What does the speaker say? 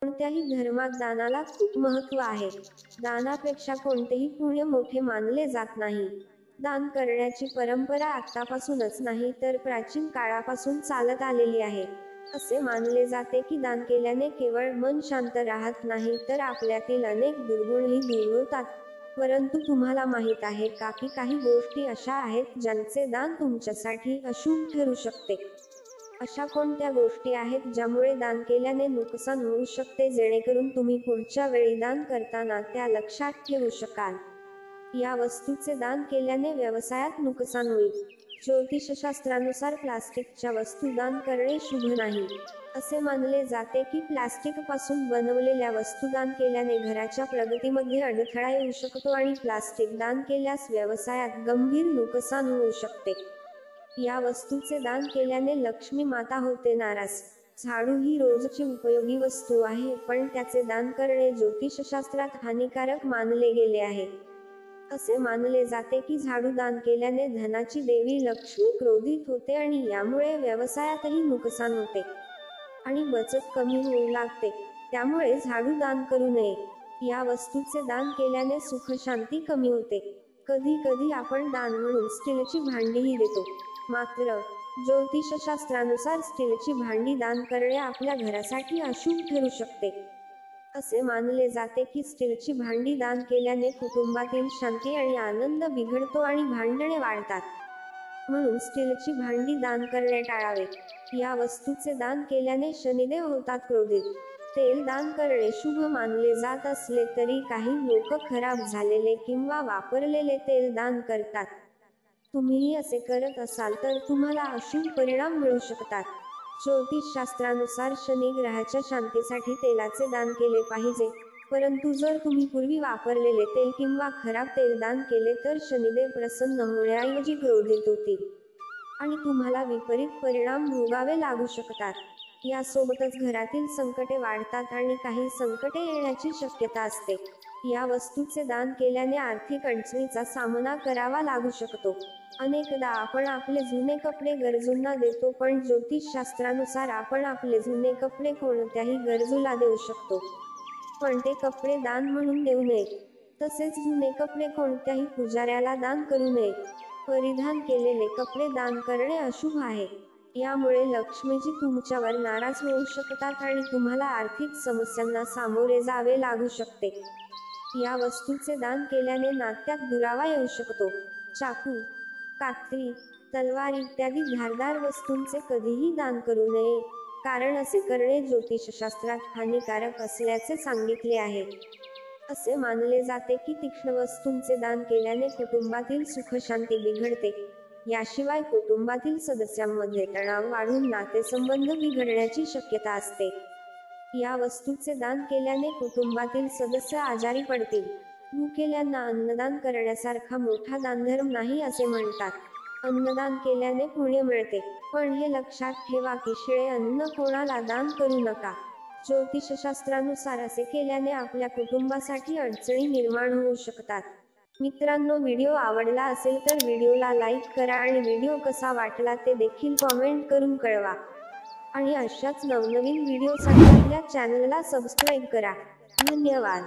कोणत्याही धर्मात दानाला खूप महत्त्व आहे. दानापेक्षा कोणतेही पुण्य मोठे मानले जात नाही. दान करण्याची परंपरा आत्तापासूनच नाही तर प्राचीन काळापासून चालत आलेली आहे. असे मानले जाते की दान केल्याने केवळ मन शांत राहत नाही तर आपल्यातील अनेक दुर्गुणही दूर होतात. परंतु तुम्हाला माहीत आहे का की काही गोष्टी अशा आहेत ज्यांचे दान तुमच्यासाठी अशुभ ठरू शकते? अशा कोणत्या गोष्टी आहेत ज्यामुळे दान केल्याने नुकसान होऊ शकते जेणेकरून तुम्ही पुढच्या वेळी दान करताना त्या लक्षात ठेवू शकाल? या वस्तूचे दान केल्याने व्यवसायात नुकसान होईल. ज्योतिषशास्त्रानुसार प्लास्टिकच्या वस्तू दान करणे शुभ नाही. असे मानले जाते की प्लास्टिकपासून बनवलेल्या वस्तू दान केल्याने घराच्या प्रगतीमध्ये अडथळा येऊ शकतो आणि प्लास्टिक दान केल्यास व्यवसायात गंभीर नुकसान होऊ शकते. या वस्तूचे दान केल्याने लक्ष्मी माता होते नाराज. झाडू ही रोजची उपयोगी वस्तू आहे पण त्याचे दान करणे ज्योतिषशास्त्रात हानिकारक मानले गेले आहे. असे मानले जाते की झाडू दान केल्याने धनाची देवी लक्ष्मी क्रोधित होते आणि यामुळे व्यवसायातही नुकसान होते आणि बचत कमी होऊ लागते. त्यामुळे झाडू दान करू नये. या वस्तूचे दान केल्याने सुखशांती कमी होते. कधी कधी आपण दान म्हणून स्टीलची भांडीही देतो. मात्र ज्योतिषशास्त्रानुसार स्टीलची भांडी दान करणे आपल्या घरासाठी अशुभ ठरू शकते. असे मानले जाते की स्टीलची भांडी दान केल्याने कुटुंबातील शांती आणि आनंद बिघडतो आणि भांडणे वाढतात. म्हणून स्टीलची भांडी दान करणे टाळावे. या वस्तूचे दान केल्याने शनिदेव होतात क्रोधित. तेल दान करणे शुभ मानले जात असले तरी काही लोक खराब झालेले किंवा वापरलेले तेल दान करतात. तुम्हीही असे करत असाल तर तुम्हाला अशुभ परिणाम मिळू शकतात. ज्योतिषशास्त्रानुसार शनी ग्रहाच्या शांतीसाठी तेलाचे दान केले पाहिजे. परंतु जर तुम्ही पूर्वी वापरलेले तेल किंवा खराब तेल दान केले तर शनिदेव प्रसन्न होण्याऐवजी क्रोधित होतील आणि तुम्हाला विपरीत परिणाम भोगावे लागू शकतात. यासोबतच घरातील संकटे वाढतात आणि काही संकटे येण्याची शक्यता असते. या वस्तूचे दान केल्याने आर्थिक अडचणीचा सामना करावा लागू शकतो. अनेकदा आपण आपले जुने कपडे गरजूंना देतो पण ज्योतिषशास्त्रानुसार आपण आपले जुने कपडे कोणत्याही गरजूला देऊ शकतो. पण ते कपडे दान म्हणून देऊ नयेत. तसेच जुने कपडे कोणत्याही पुजाऱ्याला दान करू नयेत. परिधान केलेले कपडे दान करणे अशुभ आहे. यामुळे लक्ष्मीजी तुमच्यावर नाराज होऊ शकतात आणि तुम्हाला आर्थिक समस्यांना सामोरे जावे लागू शकते. या वस्तूचे दान केल्याने नात्यात दुरावा येऊ शकतो. चाकू, कात्री, तलवार इत्यादी धारदार वस्तूंचे कधीही दान करू नये, कारण असे करणे ज्योतिषशास्त्रात हानिकारक असल्याचे सांगितले आहे. असे मानले जाते की तीक्ष्ण वस्तूंचे दान केल्याने कुटुंबातील सुखशांती बिघडते. याशिवाय कुटुंबातील सदस्यांमध्ये तणाव वाढून नातेसंबंध बिघडण्याची शक्यता असते. या वस्तूचे दान केल्याने कुटुंबातील सदस्य आजारी पडतील. भुकेल्यांना अन्नदान करण्यासारखा मोठा दानधर्म नाही असे म्हणतात. अन्नदान केल्याने पुण्य मिळते, पण हे लक्षात ठेवा की शिळे अन्न कोणाला दान करू नका. ज्योतिषशास्त्रानुसार असे केल्याने आपल्या कुटुंबासाठी अडचणी निर्माण होऊ शकतात. मित्रांनो, व्हिडिओ आवडला असेल तर व्हिडिओला लाईक करा आणि व्हिडिओ कसा वाटला ते देखील कॉमेंट करून कळवा. आणि अशाच नवनवीन व्हिडिओसाठी आपल्या चॅनलला सबस्क्राईब करा. धन्यवाद.